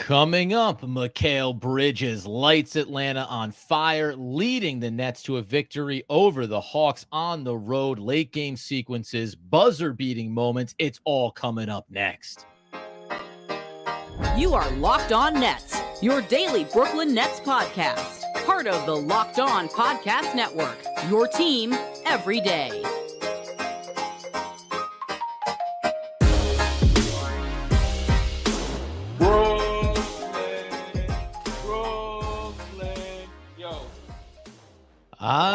Coming up, Mikal Bridges lights Atlanta on fire, leading the Nets to a victory over the Hawks on the road. Late game sequences, buzzer-beating moments. It's all coming up next. You are Locked On Nets, your daily Brooklyn Nets podcast. Part of the Locked On Podcast Network, your team every day.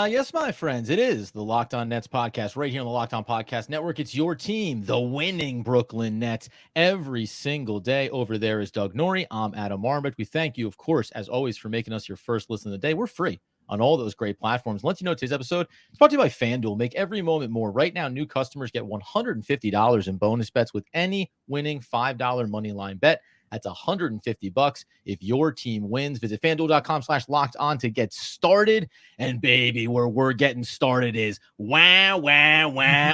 Yes, my friends, it is the Locked On Nets podcast right here on the Locked On Podcast Network. It's your team, the winning Brooklyn Nets, every single day. Over there is Doug Norrie. I'm Adam Armbert. We thank you, of course, as always, for making us your first listen of the day. We're free on all those great platforms. Let you know today's episode is brought to you by FanDuel. Make every moment more. Right now, new customers get $150 in bonus bets with any winning $5 money line bet. That's $150 if your team wins. Visit FanDuel.com/locked on to get started. And baby, where we're getting started is wah,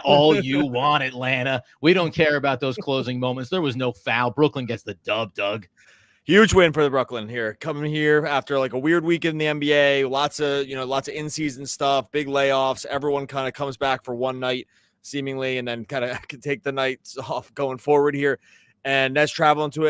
all you want, Atlanta. We don't care about those closing moments. There was no foul. Brooklyn gets the dub, Doug. Huge win for the Brooklyn here. Coming here after like a weird week in the NBA, lots of in-season stuff, big layoffs. Everyone kind of comes back for one night, seemingly, and then kind of can take the nights off going forward here. And Nets traveling to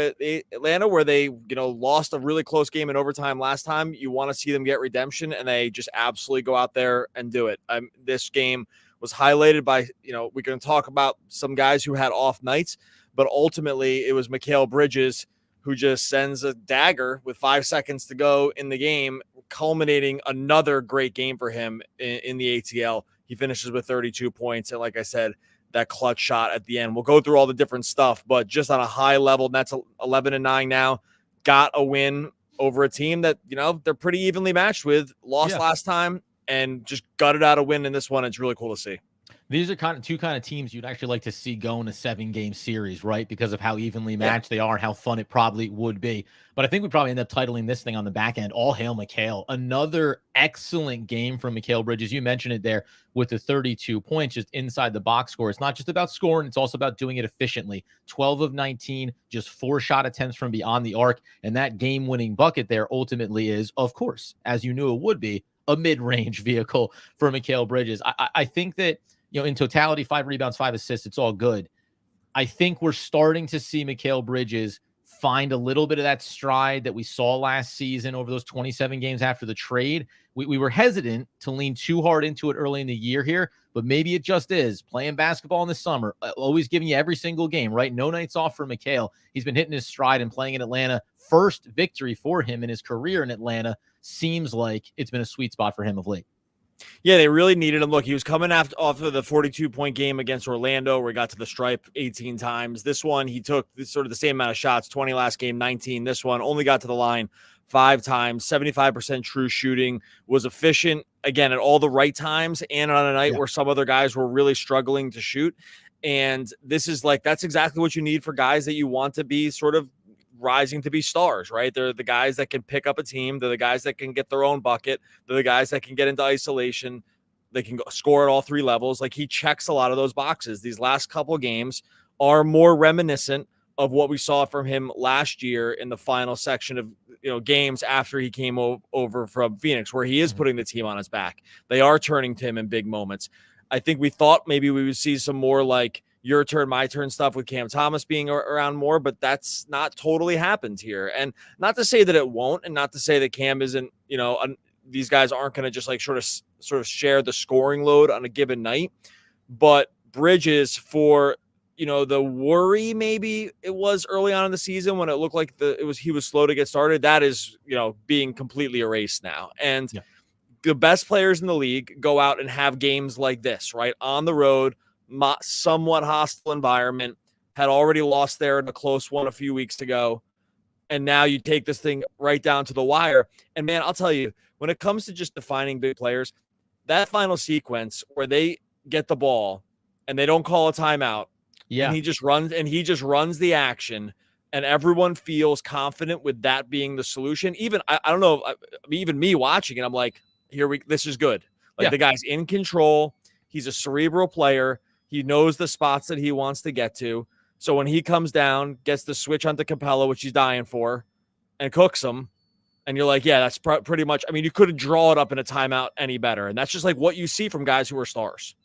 Atlanta, where they, lost a really close game in overtime last time. You want to see them get redemption, and they just absolutely go out there and do it. This game was highlighted by, we're going to talk about some guys who had off nights, but ultimately it was Mikal Bridges who just sends a dagger with 5 seconds to go in the game, culminating another great game for him in the ATL. He finishes with 32 points, and like I said, that clutch shot at the end. We'll go through all the different stuff, but just on a high level, Nets 11-9 now, got a win over a team that, they're pretty evenly matched with, lost last time, and just gutted out a win in this one. It's really cool to see. These are two teams you'd actually like to see go in a 7-game series, right? Because of how evenly matched they are and how fun it probably would be. But I think we probably end up titling this thing on the back end, All Hail Mikal. Another excellent game from Mikal Bridges. You mentioned it there with the 32 points just inside the box score. It's not just about scoring. It's also about doing it efficiently. 12 of 19, just 4 shot attempts from beyond the arc. And that game-winning bucket there ultimately is, of course, as you knew it would be, a mid-range vehicle for Mikal Bridges. I think that, in totality, 5 rebounds, 5 assists, it's all good. I think we're starting to see Mikal Bridges find a little bit of that stride that we saw last season over those 27 games after the trade. We were hesitant to lean too hard into it early in the year here, but maybe it just is. Playing basketball in the summer, always giving you every single game, right? No nights off for Mikal. He's been hitting his stride and playing in Atlanta. First victory for him in his career in Atlanta. Seems like it's been a sweet spot for him of late. Yeah, they really needed him. Look, he was coming off of the 42-point game against Orlando where he got to the stripe 18 times. This one, he took sort of the same amount of shots, 20 last game, 19. This one only got to the line 5 times, 75% true shooting, was efficient, again, at all the right times and on a night where some other guys were really struggling to shoot. And this is that's exactly what you need for guys that you want to be sort of rising to be stars, right? They're the guys that can pick up a team. They're the guys that can get their own bucket. They're the guys that can get into isolation. They can score at all 3 levels. He checks a lot of those boxes. These last couple games are more reminiscent of what we saw from him last year in the final section of games after he came over from Phoenix, where he is putting the team on his back. They are turning to him in big moments. I think we thought maybe we would see some more your turn, my turn stuff with Cam Thomas being around more, but that's not totally happened here. And not to say that it won't, and not to say that Cam isn't, these guys aren't going to just sort of share the scoring load on a given night. But Bridges, for, the worry maybe it was early on in the season when it looked like he was slow to get started, that is, being completely erased now. And the best players in the league go out and have games like this, right? On the road, somewhat hostile environment, had already lost there in a close one a few weeks ago, and now you take this thing right down to the wire. And man, I'll tell you, when it comes to just defining big players, that final sequence where they get the ball and they don't call a timeout, and he just runs the action, and everyone feels confident with that being the solution. Even I don't know, even me watching it, I'm like, this is good. The guy's in control. He's a cerebral player. He knows the spots that he wants to get to. So when he comes down, gets the switch onto Capella, which he's dying for, and cooks them. And you're like, yeah, that's pretty much, I mean, you couldn't draw it up in a timeout any better. And that's just like what you see from guys who are stars.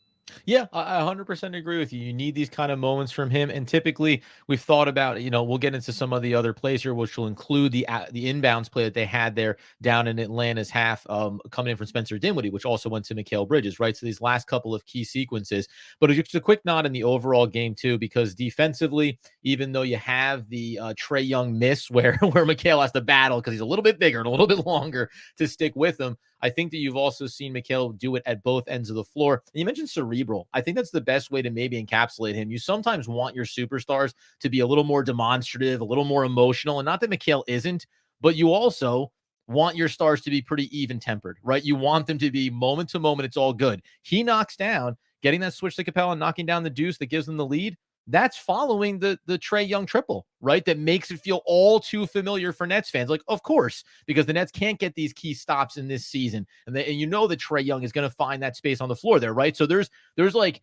Yeah, I 100% agree with you. You need these kind of moments from him, and typically we've thought about, we'll get into some of the other plays here, which will include the inbounds play that they had there down in Atlanta's half, coming in from Spencer Dinwiddie, which also went to Mikal Bridges, right? So these last couple of key sequences, but just a quick nod in the overall game too, because defensively, even though you have the Trae Young miss where Mikal has to battle because he's a little bit bigger and a little bit longer to stick with him, I think that you've also seen Mikal do it at both ends of the floor. And you mentioned cerebral. I think that's the best way to maybe encapsulate him. You sometimes want your superstars to be a little more demonstrative, a little more emotional, and not that Mikal isn't, but you also want your stars to be pretty even-tempered, right? You want them to be moment to moment. It's all good. He knocks down, getting that switch to Capella and knocking down the deuce that gives them the lead. That's following the Trae Young triple, right? That makes it feel all too familiar for Nets fans. Like, of course, because the Nets can't get these key stops in this season. And you know that Trae Young is going to find that space on the floor there, right? So there's like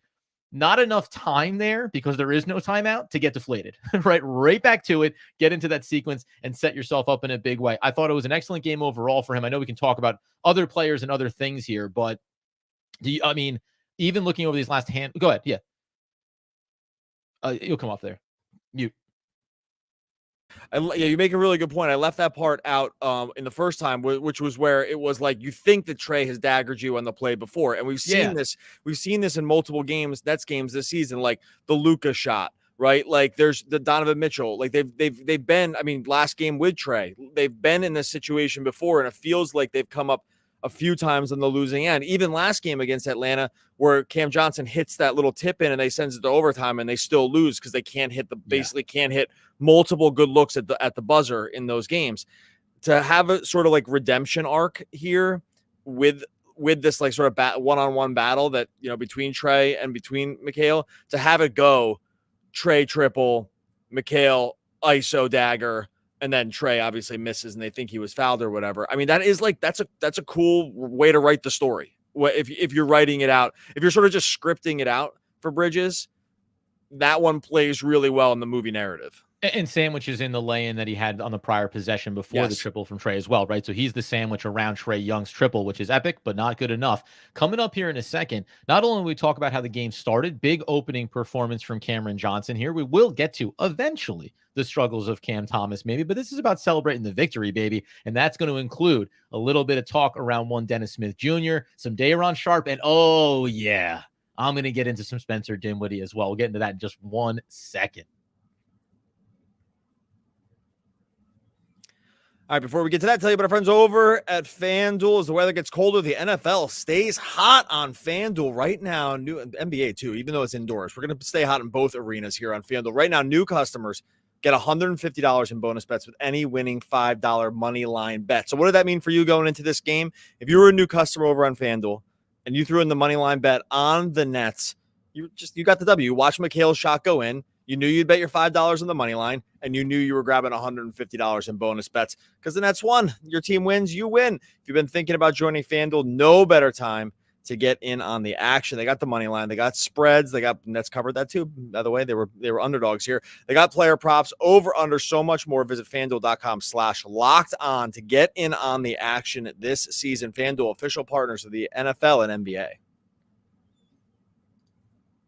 not enough time there because there is no timeout to get deflated, right? Right back to it, get into that sequence and set yourself up in a big way. I thought it was an excellent game overall for him. I know we can talk about other players and other things here, but even looking over these last go ahead. Yeah. You'll come off there. Mute. Yeah, you make a really good point. I left that part out in the first time, which was where it was like you think that Trae has daggered you on the play before, and we've seen this. We've seen this in multiple Nets games this season, like the Luka shot, right? Like there's the Donovan Mitchell. Like they've been. I mean, last game with Trae, they've been in this situation before, and it feels like they've come up a few times on the losing end. Even last game against Atlanta, where Cam Johnson hits that little tip in and they sends it to overtime, and they still lose because they can't hit basically can't hit multiple good looks at the buzzer in those games. To have a sort of like redemption arc here with this like sort of one-on-one battle that between Trae and between Mikal, to have it go Trae triple, Mikal ISO dagger, and then Trae obviously misses and they think he was fouled or whatever. I mean, that is like, that's a cool way to write the story. If you're writing it out, if you're sort of just scripting it out for Bridges, that one plays really well in the movie narrative. And sandwiches in the lay-in that he had on the prior possession before the triple from Trae as well, right? So he's the sandwich around Trae Young's triple, which is epic, but not good enough. Coming up here in a second, not only will we talk about how the game started, big opening performance from Cameron Johnson here. We will get to eventually the struggles of Cam Thomas, maybe, but this is about celebrating the victory, baby. And that's going to include a little bit of talk around one Dennis Smith Jr., some Day'Ron Sharpe, and oh yeah, I'm going to get into some Spencer Dinwiddie as well. We'll get into that in just 1 second. All right, before we get to that, tell you about our friends over at FanDuel. As the weather gets colder, the NFL stays hot on FanDuel right now. New NBA too, even though it's indoors. We're going to stay hot in both arenas here on FanDuel. Right now, new customers get $150 in bonus bets with any winning $5 money line bet. So what did that mean for you going into this game? If you were a new customer over on FanDuel and you threw in the money line bet on the Nets, you got the W. You watched Mikal's shot go in. You knew you'd bet your $5 on the money line, and you knew you were grabbing $150 in bonus bets because the Nets won. Your team wins, you win. If you've been thinking about joining FanDuel, no better time to get in on the action. They got the money line. They got spreads. They got Nets covered that too. By the way, they were underdogs here. They got player props, over, under, so much more. Visit FanDuel.com/LockedOn to get in on the action this season. FanDuel, official partners of the NFL and NBA.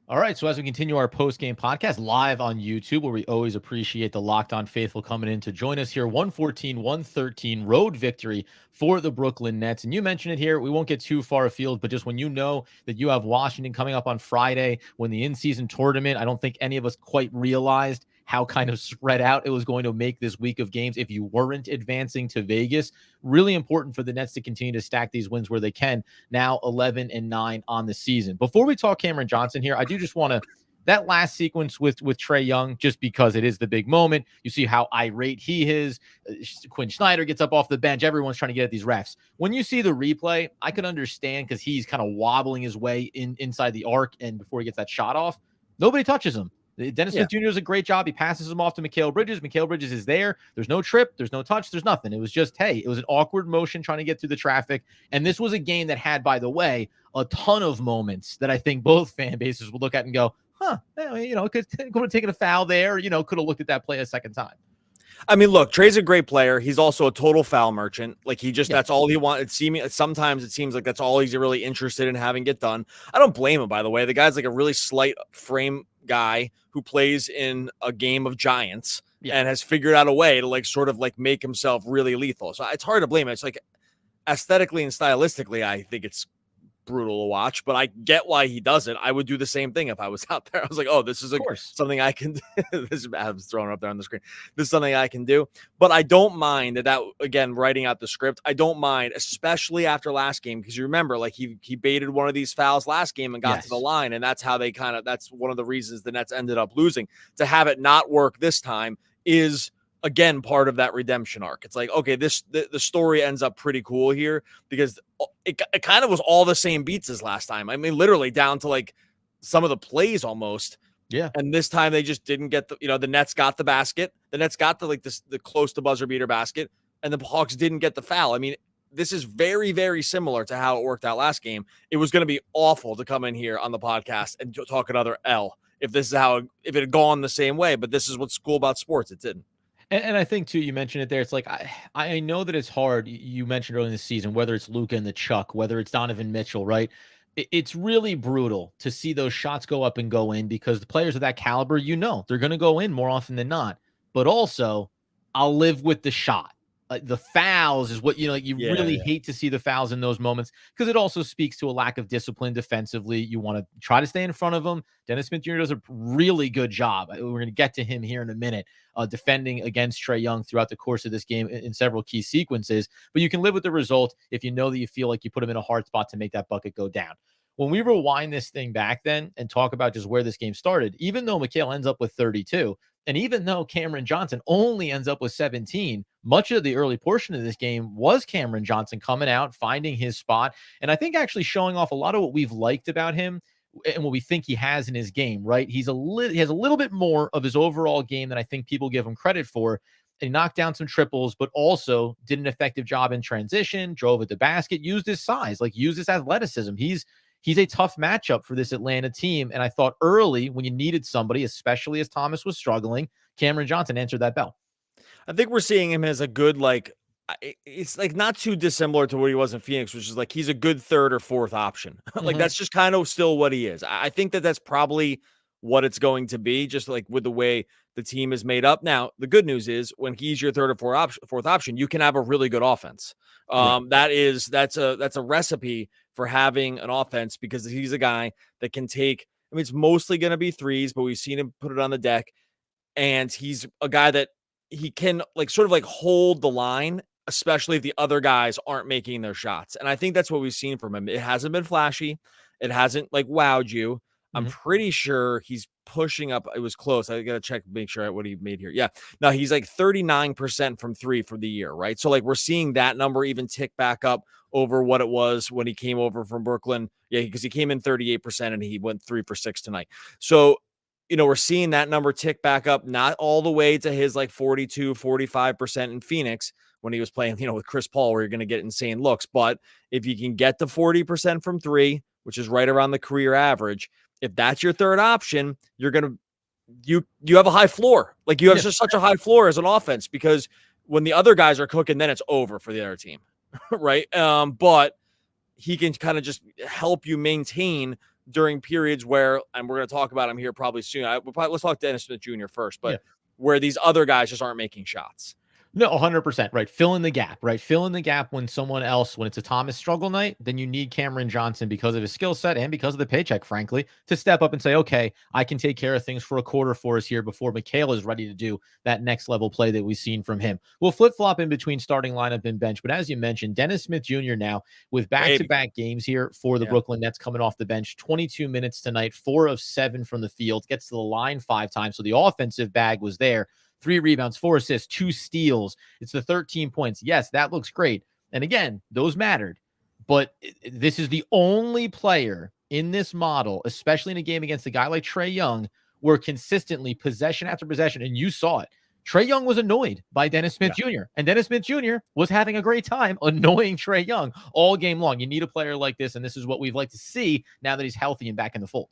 All right, so as we continue our post-game podcast live on YouTube, where we always appreciate the Locked On faithful coming in to join us here, 114-113 road victory for the Brooklyn Nets. And you mentioned it here, we won't get too far afield, but just when you know that you have Washington coming up on Friday, when the in-season tournament, I don't think any of us quite realized how kind of spread out it was going to make this week of games if you weren't advancing to Vegas. Really important for the Nets to continue to stack these wins where they can. Now 11-9 on the season. Before we talk Cameron Johnson here, I do just want to, that last sequence with Trae Young, just because it is the big moment. You see how irate he is. Quinn Snyder gets up off the bench. Everyone's trying to get at these refs. When you see the replay, I can understand because he's kind of wobbling his way inside the arc, and before he gets that shot off, nobody touches him. Dennis Smith Jr. does a great job. He passes him off to Mikal Bridges. Mikal Bridges is there. There's no trip. There's no touch. There's nothing. It was just, hey, it was an awkward motion trying to get through the traffic. And this was a game that had, by the way, a ton of moments that I think both fan bases would look at and go, could have taken a foul there, could have looked at that play a second time. I mean, look, Trae's a great player. He's also a total foul merchant. Like that's all he wants. Sometimes it seems like that's all he's really interested in having get done. I don't blame him, by the way. The guy's like a really slight frame guy who plays in a game of giants and has figured out a way to like sort of like make himself really lethal. So it's hard to blame him. It's like aesthetically and stylistically, I think it's brutal to watch, but I get why he does it. I would do the same thing if I was out there. I was like, oh, this is something I can do. This is Adam's throwing up there on the screen. This is something I can do. But I don't mind that again, writing out the script. I don't mind, especially after last game, because you remember, like he baited one of these fouls last game and got to the line, and that's how that's one of the reasons the Nets ended up losing. To have it not work this time is again part of that redemption arc. It's like, okay, the story ends up pretty cool here because it kind of was all the same beats as last time. I mean, literally down to like some of the plays almost. Yeah. And this time they just didn't get the Nets got the basket. The Nets got the close to buzzer beater basket, and the Hawks didn't get the foul. I mean, this is very, very similar to how it worked out last game. It was going to be awful to come in here on the podcast and talk another L if this is if it had gone the same way, but this is what's cool about sports. It didn't. And I think, too, you mentioned it there. It's like, I know that it's hard. You mentioned early in the season, whether it's Luka and the Chuck, whether it's Donovan Mitchell, right? It's really brutal to see those shots go up and go in because the players of that caliber, they're going to go in more often than not. But also, I'll live with the shot. The fouls is what, really hate to see the fouls in those moments because it also speaks to a lack of discipline defensively. You want to try to stay in front of them. Dennis Smith Jr. does a really good job. We're going to get to him here in a minute, defending against Trae Young throughout the course of this game in several key sequences. But you can live with the result if you know that you feel like you put him in a hard spot to make that bucket go down. When we rewind this thing back then and talk about just where this game started, even though Mikal ends up with 32, and even though Cameron Johnson only ends up with 17, much of the early portion of this game was Cameron Johnson coming out, finding his spot, and I think actually showing off a lot of what we've liked about him and what we think he has in his game, right? He has a little bit more of his overall game than I think people give him credit for. And he knocked down some triples, but also did an effective job in transition, drove at the basket, used his size, used his athleticism. He's a tough matchup for this Atlanta team. And I thought early when you needed somebody, especially as Thomas was struggling, Cameron Johnson answered that bell. I think we're seeing him as a good, it's not too dissimilar to what he was in Phoenix, which is he's a good third or fourth option. That's just kind of still what he is. I think that's probably what it's going to be, just with the way the team is made up. Now, the good news is when he's your third or fourth option, you can have a really good offense. That's a recipe for having an offense because he's a guy that can take, it's mostly going to be threes, but we've seen him put it on the deck. And he's a guy that he can hold the line, especially if the other guys aren't making their shots. And I think that's what we've seen from him. It hasn't been flashy. It hasn't wowed you. I'm pretty sure he's pushing up. It was close. I got to check, make sure what he made here. Yeah. No, he's 39% from three for the year, right? So we're seeing that number even tick back up over what it was when he came over from Brooklyn. Yeah, because he came in 38% and he went 3 for 6 tonight. So, we're seeing that number tick back up, not all the way to his 42, 45% in Phoenix when he was playing, with Chris Paul, where you're going to get insane looks. But if you can get to 40% from three, which is right around the career average, if that's your third option, you're going to, you have a high floor. You have just such a high floor as an offense because when the other guys are cooking, then it's over for the other team. Right. But he can kind of just help you maintain during periods where, and we're going to talk about him here probably soon. Let's talk Dennis Smith Jr. first, but where these other guys just aren't making shots. No, 100%, right? Fill in the gap, right? Fill in the gap when someone else, when it's a Thomas struggle night, then you need Cameron Johnson because of his skill set and because of the paycheck, frankly, to step up and say, okay, I can take care of things for a quarter for us here before Mikal is ready to do that next level play that we've seen from him. We'll flip-flop in between starting lineup and bench, but as you mentioned, Dennis Smith Jr. now with back-to-back games here for the Brooklyn Nets coming off the bench, 22 minutes tonight, 4 of 7 from the field, gets to the line 5 times, so the offensive bag was there. 3 rebounds, 4 assists, 2 steals. It's the 13 points. Yes, that looks great. And again, those mattered. But this is the only player in this model, especially in a game against a guy like Trae Young, where consistently possession after possession, and you saw it, Trae Young was annoyed by Dennis Smith Jr. And Dennis Smith Jr. was having a great time annoying Trae Young all game long. You need a player like this, and this is what we'd like to see now that he's healthy and back in the fold.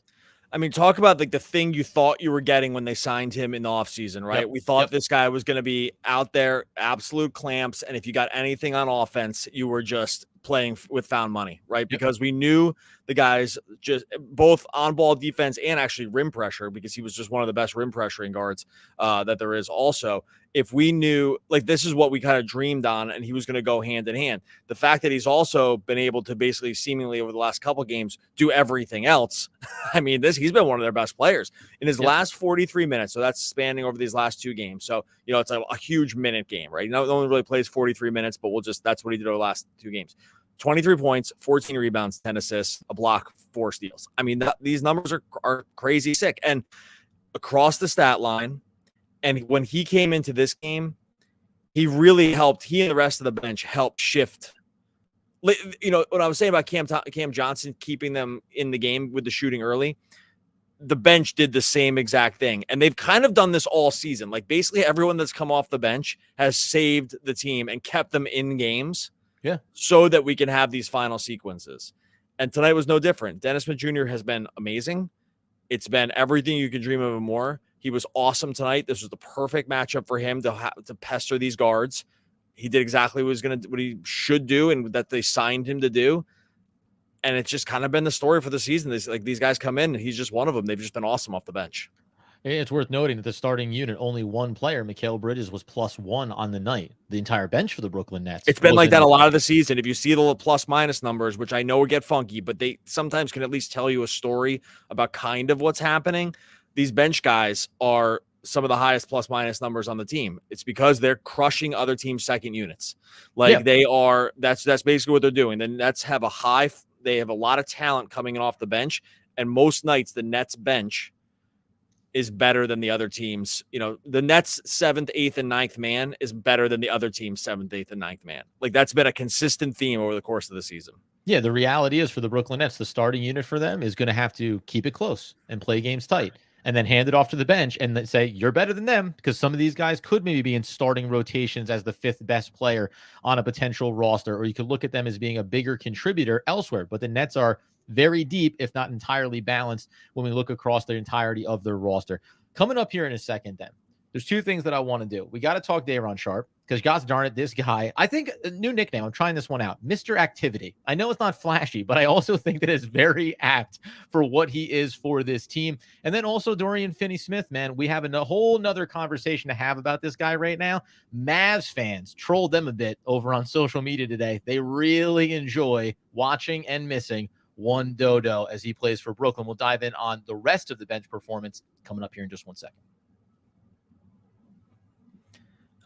I mean, talk about like the thing you thought you were getting when they signed him in the offseason, right? Yep. We thought Yep. this guy was going to be out there, absolute clamps. And if you got anything on offense, you were just playing with found money, right? Yep. Because we knew the guys just both on ball defense and actually rim pressure, because he was just one of the best rim pressuring guards that there is also. If we knew like this is what we kind of dreamed on and he was going to go hand in hand, the fact that he's also been able to basically seemingly over the last couple of games do everything else. I mean, he's been one of their best players in his last 43 minutes. So that's spanning over these last 2 games. So, it's a huge minute game, right? No one really plays 43 minutes, but that's what he did over the last 2 games. 23 points, 14 rebounds, 10 assists, a block, 4 steals. I mean, these numbers are crazy sick. And across the stat line, and when he came into this game, he really helped. He and the rest of the bench helped shift. What I was saying about Cam Johnson keeping them in the game with the shooting early, the bench did the same exact thing. And they've kind of done this all season. Like basically everyone that's come off the bench has saved the team and kept them in games. Yeah. So that we can have these final sequences. And tonight was no different. Dennis Smith Jr. has been amazing. It's been everything you can dream of and more. He was awesome tonight. This was the perfect matchup for him to pester these guards. He did exactly what he should do and that they signed him to do. And it's just kind of been the story for the season. These guys come in and he's just one of them. They've just been awesome off the bench. It's worth noting that the starting unit, only one player, Mikal Bridges, was +1 on the night. The entire bench for the Brooklyn Nets. It's been like that a lot of the season. If you see the plus-minus numbers, which I know get funky, but they sometimes can at least tell you a story about kind of what's happening. These bench guys are some of the highest plus-minus numbers on the team. It's because they're crushing other teams' second units. They are. That's basically what they're doing. The Nets have they have a lot of talent coming in off the bench, and most nights the Nets bench is better than the other teams. The Nets 7th, 8th, and 9th man is better than the other team's 7th, 8th, and 9th man. Like that's been a consistent theme over the course of the season. Yeah, the reality is for the Brooklyn Nets, the starting unit for them is going to have to keep it close and play games tight and then hand it off to the bench and then say, you're better than them, because some of these guys could maybe be in starting rotations as the 5th best player on a potential roster, or you could look at them as being a bigger contributor elsewhere. But the Nets are very deep, if not entirely balanced, when we look across the entirety of their roster. Coming up here in a second, then, there's 2 things that I want to do. We got to talk Day'Ron Sharpe, because gosh darn it, this guy, I think a new nickname, I'm trying this one out, Mr. Activity. I know it's not flashy, but I also think that it's very apt for what he is for this team. And then also Dorian Finney-Smith, man, we have a whole nother conversation to have about this guy right now. Mavs fans trolled them a bit over on social media today. They really enjoy watching and missing one Dodo as he plays for Brooklyn. We'll dive in on the rest of the bench performance coming up here in just 1 second.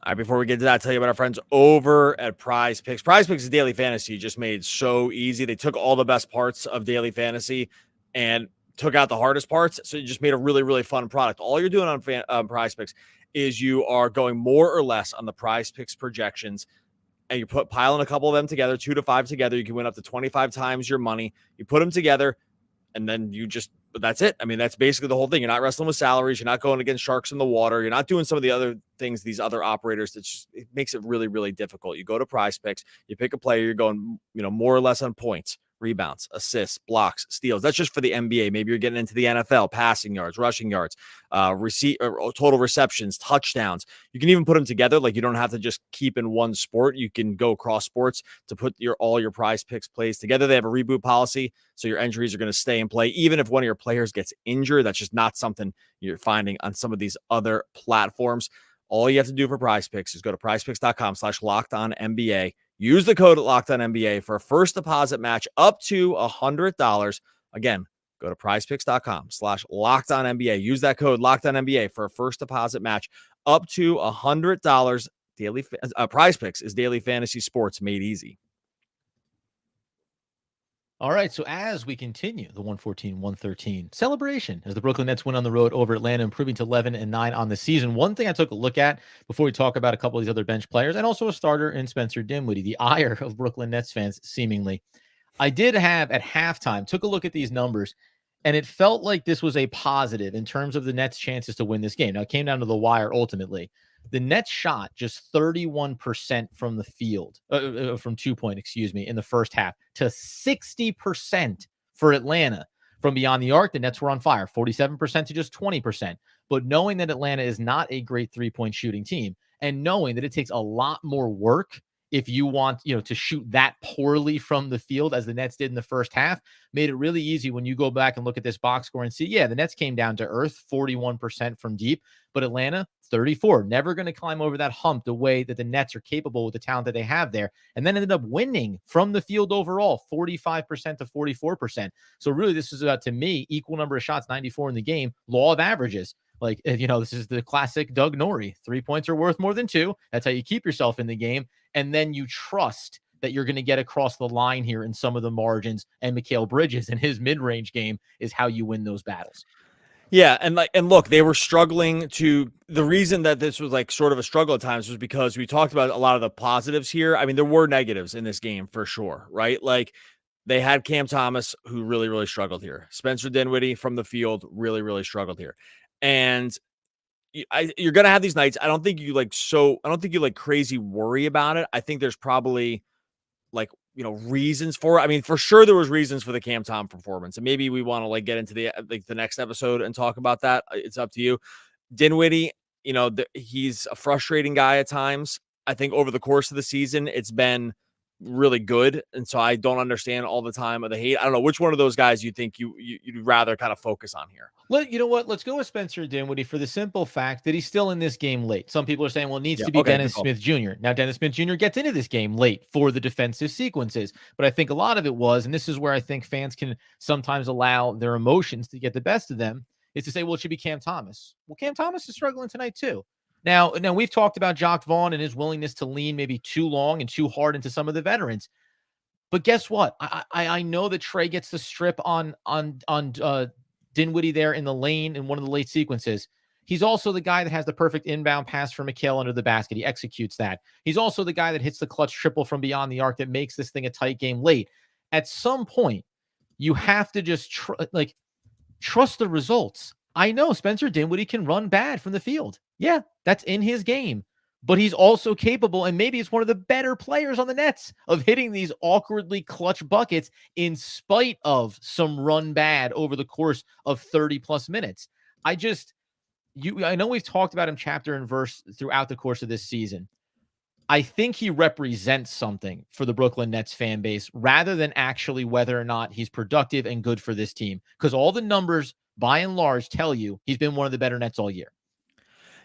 All right, before we get to that, I'll tell you about our friends over at Prize Picks. Prize Picks is daily fantasy just made so easy. They took all the best parts of daily fantasy and took out the hardest parts. So you just made a really, really fun product. All you're doing on Prize Picks is you are going more or less on the Prize Picks projections, and you piling a couple of them together, 2 to 5 together. You can win up to 25 times your money. You put them together, and then that's it. I mean, that's basically the whole thing. You're not wrestling with salaries. You're not going against sharks in the water. You're not doing some of the other things, these other operators. It makes it really, really difficult. You go to Prize Picks, you pick a player, you're going, more or less on points, rebounds, assists, blocks, steals. That's just for the NBA. Maybe you're getting into the NFL, passing yards, rushing yards, total receptions, touchdowns. You can even put them together. Like you don't have to just keep in one sport. You can go cross sports to put all your Prize Picks plays together. They have a reboot policy, so your entries are going to stay in play. Even if one of your players gets injured, that's just not something you're finding on some of these other platforms. All you have to do for Prize Picks is go to prizepicks.com/LockedOnNBA. Use the code LockedOnNBA for a first deposit match up to $100. Again, go to prizepicks.com/LockedOnNBA. Use that code LockedOnNBA for a first deposit match up to $100. Prize Picks is daily fantasy sports made easy. All right, so as we continue the 114-113 celebration as the Brooklyn Nets win on the road over Atlanta, improving to 11-9 on the season. One thing I took a look at before we talk about a couple of these other bench players and also a starter in Spencer Dinwiddie, the ire of Brooklyn Nets fans, seemingly. I did have at halftime, took a look at these numbers, and it felt like this was a positive in terms of the Nets' chances to win this game. Now, it came down to the wire ultimately. The Nets shot just 31% from the field, from 2-point, in the first half, to 60% for Atlanta From beyond the arc, the Nets were on fire, 47% to just 20%. But knowing that Atlanta is not a great three-point shooting team, and knowing that it takes a lot more work if you want, to shoot that poorly from the field as the Nets did in the first half, made it really easy when you go back and look at this box score and see, yeah, the Nets came down to earth, 41% from deep, but Atlanta, 34, never going to climb over that hump the way that the Nets are capable with the talent that they have there, and then ended up winning from the field overall, 45% to 44%. So really, this is about, to me, equal number of shots, 94 in the game, law of averages. Like, this is the classic Doug Norrie. 3 points are worth more than 2. That's how you keep yourself in the game. And then you trust that you're going to get across the line here in some of the margins. And Mikal Bridges and his mid-range game is how you win those battles. Yeah, and look, they were struggling to. The reason that this was like sort of a struggle at times was because we talked about a lot of the positives here. I mean, there were negatives in this game for sure, right? Like they had Cam Thomas, who really, really struggled here. Spencer Dinwiddie from the field really, really struggled here. And you're gonna have these nights. I don't think you crazy worry about it. I think there's probably reasons for it. I mean, for sure there was reasons for the Cam Tom performance, and maybe we want to get into the next episode and talk about that. It's up to you. Dinwiddie, he's a frustrating guy at times. I think over the course of the season, it's been really good, and so I don't understand all the time of the hate. I don't know which one of those guys you think you'd rather kind of focus on here. You know what? Let's go with Spencer Dinwiddie for the simple fact that he's still in this game late. Some people are saying, well, it needs to be Dennis Smith Jr. Now, Dennis Smith Jr. gets into this game late for the defensive sequences. But I think a lot of it was, and this is where I think fans can sometimes allow their emotions to get the best of them, is to say, well, it should be Cam Thomas. Well, Cam Thomas is struggling tonight too. Now we've talked about Jacques Vaughn and his willingness to lean maybe too long and too hard into some of the veterans. But guess what? I know that Trae gets the strip on Dinwiddie there in the lane in one of the late sequences. He's also the guy that has the perfect inbound pass for Mikal under the basket. He executes that. He's also the guy that hits the clutch triple from beyond the arc that makes this thing a tight game late. At some point, you have to just trust the results. I know Spencer Dinwiddie can run bad from the field. Yeah, that's in his game. But he's also capable, and maybe it's one of the better players on the Nets, of hitting these awkwardly clutch buckets in spite of some run bad over the course of 30-plus minutes. I know we've talked about him chapter and verse throughout the course of this season. I think he represents something for the Brooklyn Nets fan base rather than actually whether or not he's productive and good for this team, because all the numbers, by and large, tell you he's been one of the better Nets all year.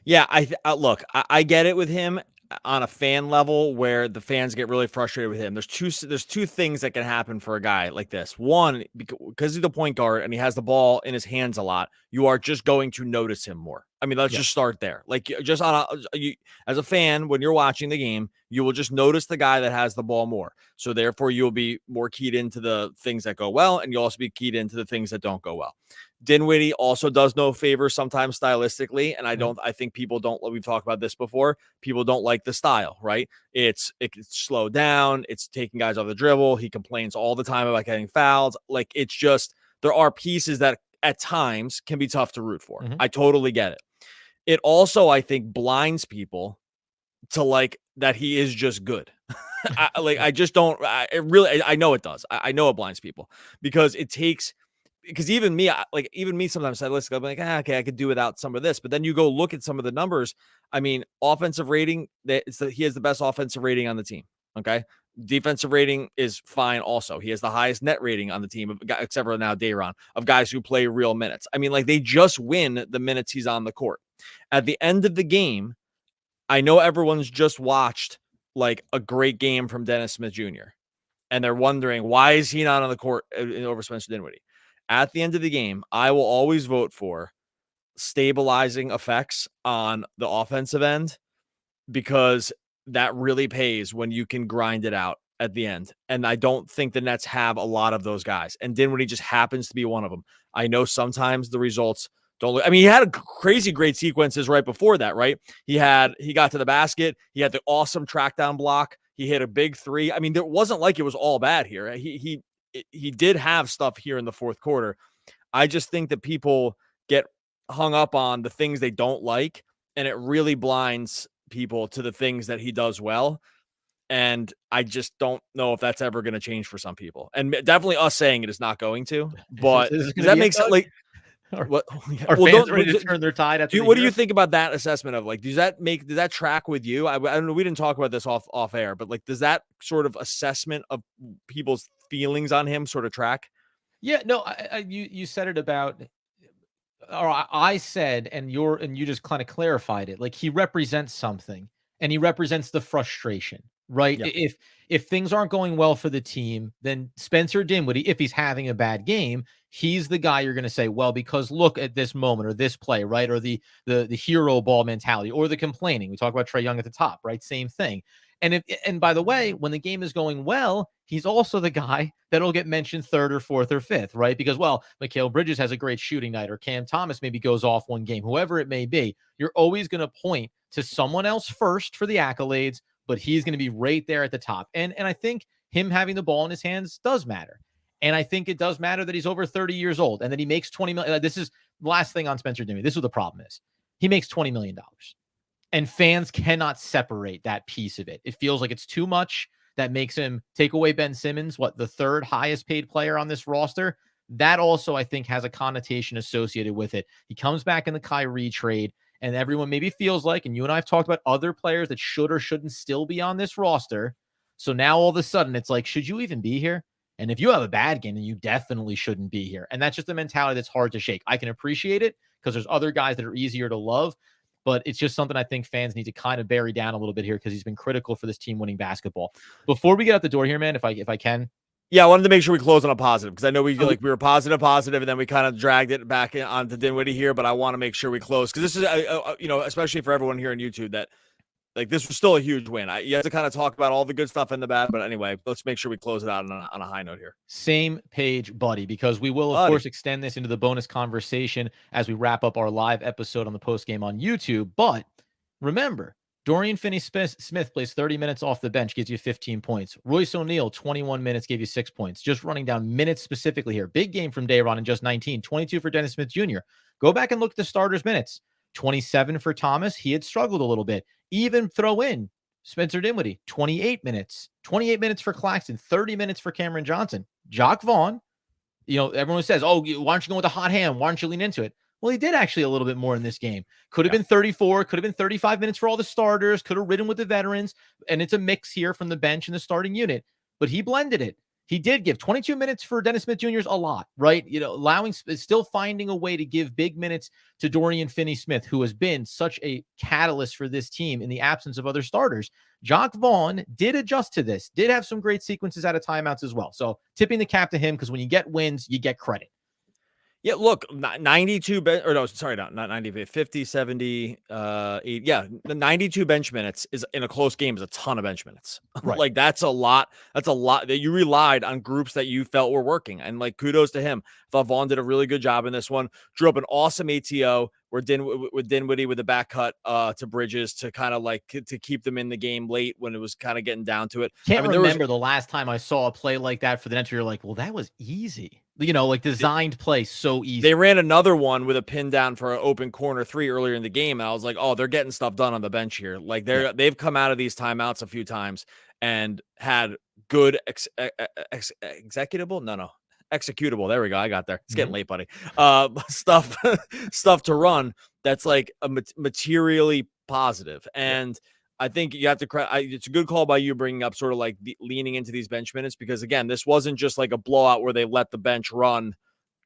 Yeah, I get it with him on a fan level where the fans get really frustrated with him. There's two things that can happen for a guy like this. One, because he's the point guard and he has the ball in his hands a lot, you are just going to notice him more. I mean, let's just start there. Just as a fan, when you're watching the game, you will just notice the guy that has the ball more. So therefore, you'll be more keyed into the things that go well, and you'll also be keyed into the things that don't go well. Dinwiddie also does no favors sometimes stylistically, and I think people don't. We've talked about this before. People don't like the style, right? It's slow down. It's taking guys off the dribble. He complains all the time about getting fouled. It's just there are pieces that at times can be tough to root for. Mm-hmm. I totally get it. It also, I think, blinds people to that he is just good. I just don't. I know it does. I know it blinds people because it takes. Because even me sometimes I listen, I'm like, okay, I could do without some of this. But then you go look at some of the numbers. I mean, offensive rating, he has the best offensive rating on the team. Okay. Defensive rating is fine also. He has the highest net rating on the team, except for now Day'Ron, of guys who play real minutes. I mean, they just win the minutes he's on the court. At the end of the game, I know everyone's just watched a great game from Dennis Smith Jr. And they're wondering, why is he not on the court over Spencer Dinwiddie? At the end of the game, I will always vote for stabilizing effects on the offensive end because that really pays when you can grind it out at the end. And I don't think the Nets have a lot of those guys. And Dinwiddie just happens to be one of them. I know sometimes the results don't look. I mean, he had a crazy great sequences right before that, right? He got to the basket. He had the awesome track down block. He hit a big three. I mean, it wasn't like it was all bad here. He did have stuff here in the fourth quarter. I just think that people get hung up on the things they don't like, and it really blinds people to the things that he does well. And I just don't know if that's ever going to change for some people. And definitely us saying it is not going to. But Is this does gonna that be make it, sense? Doug? Like, Are, what? are Well, fans ready to turn their tide after what do year? you think about that assessment of like, does that track with you? I don't know. We didn't talk about this off air, but like, does that sort of assessment of people's feelings on him sort of track? Yeah, no, you said it about, or I said, and you just kind of clarified it. Like he represents something, and he represents the frustration, right? Yeah. If things aren't going well for the team, then Spencer Dinwiddie, if he's having a bad game, he's the guy you're going to say, well, because look at this moment or this play, right? Or the hero ball mentality or the complaining. We talk about Trae Young at the top, right? Same thing. And by the way, when the game is going well, he's also the guy that'll get mentioned third or fourth or fifth, right? Because, well, Mikal Bridges has a great shooting night, or Cam Thomas maybe goes off one game, whoever it may be. You're always going to point to someone else first for the accolades, but he's going to be right there at the top. And I think him having the ball in his hands does matter. And I think it does matter that he's over 30 years old and that he makes $20 million. This is the last thing on Spencer Dinwiddie. This is what the problem is. He makes $20 million. And fans cannot separate that piece of it. It feels like it's too much. That makes him take away Ben Simmons, what, the third highest paid player on this roster. That also, I think, has a connotation associated with it. He comes back in the Kyrie trade, and everyone maybe feels like, and you and I have talked about other players that should or shouldn't still be on this roster. So now all of a sudden it's like, should you even be here? And if you have a bad game, then you definitely shouldn't be here. And that's just a mentality that's hard to shake. I can appreciate it because there's other guys that are easier to love, but it's just something I think fans need to kind of bury down a little bit here because he's been critical for this team winning basketball. Before we get out the door here, man, if I can. Yeah, I wanted to make sure we close on a positive because I know we were positive, and then we kind of dragged it back onto Dinwiddie here. But I want to make sure we close because this is, especially for everyone here on YouTube, that like this was still a huge win. You have to kind of talk about all the good stuff and the bad, but anyway, let's make sure we close it out on a high note here. Same page, buddy, because we will, of course, extend this into the bonus conversation as we wrap up our live episode on the post game on YouTube. But remember, Dorian Finney-Smith plays 30 minutes off the bench, gives you 15 points. Royce O'Neal, 21 minutes, gave you 6 points. Just running down minutes specifically here. Big game from Day'Ron in just 19. 22 for Dennis Smith Jr. Go back and look at the starters' minutes. 27 for Thomas. He had struggled a little bit. Even throw in Spencer Dinwiddie, 28 minutes. 28 minutes for Claxton, 30 minutes for Cameron Johnson. Jacque Vaughn, everyone says, oh, why aren't you going with a hot hand? Why aren't you lean into it? Well, he did actually a little bit more in this game. Could have been 34, could have been 35 minutes for all the starters, could have ridden with the veterans, and it's a mix here from the bench and the starting unit, but he blended it. He did give 22 minutes for Dennis Smith Jr. is a lot, right? Still finding a way to give big minutes to Dorian Finney-Smith, who has been such a catalyst for this team in the absence of other starters. Jacque Vaughn did adjust to this, did have some great sequences out of timeouts as well. So tipping the cap to him because when you get wins, you get credit. Yeah, look, 92 not 90, 50, 70, 8. Yeah, the 92 bench minutes is in a close game is a ton of bench minutes. Right. Like that's a lot. That's a lot that you relied on groups that you felt were working. And like kudos to him. I thought Vaughn did a really good job in this one. Drew up an awesome ATO where Dinwiddie with the back cut to Bridges to kind of like to keep them in the game late when it was kind of getting down to it. Can't remember the last time I saw a play like that for the Nets where you're like, well, that was easy. Like designed play so easy. They ran another one with a pin down for an open corner 3 earlier in the game. And I was like, oh, they're getting stuff done on the bench here. Like they've come out of these timeouts a few times and had good executable. Executable. There we go. I got there. It's getting late, buddy. Stuff to run. That's like a materially positive. And I think you have to it's a good call by you bringing up sort of like leaning into these bench minutes, because again, this wasn't just like a blowout where they let the bench run,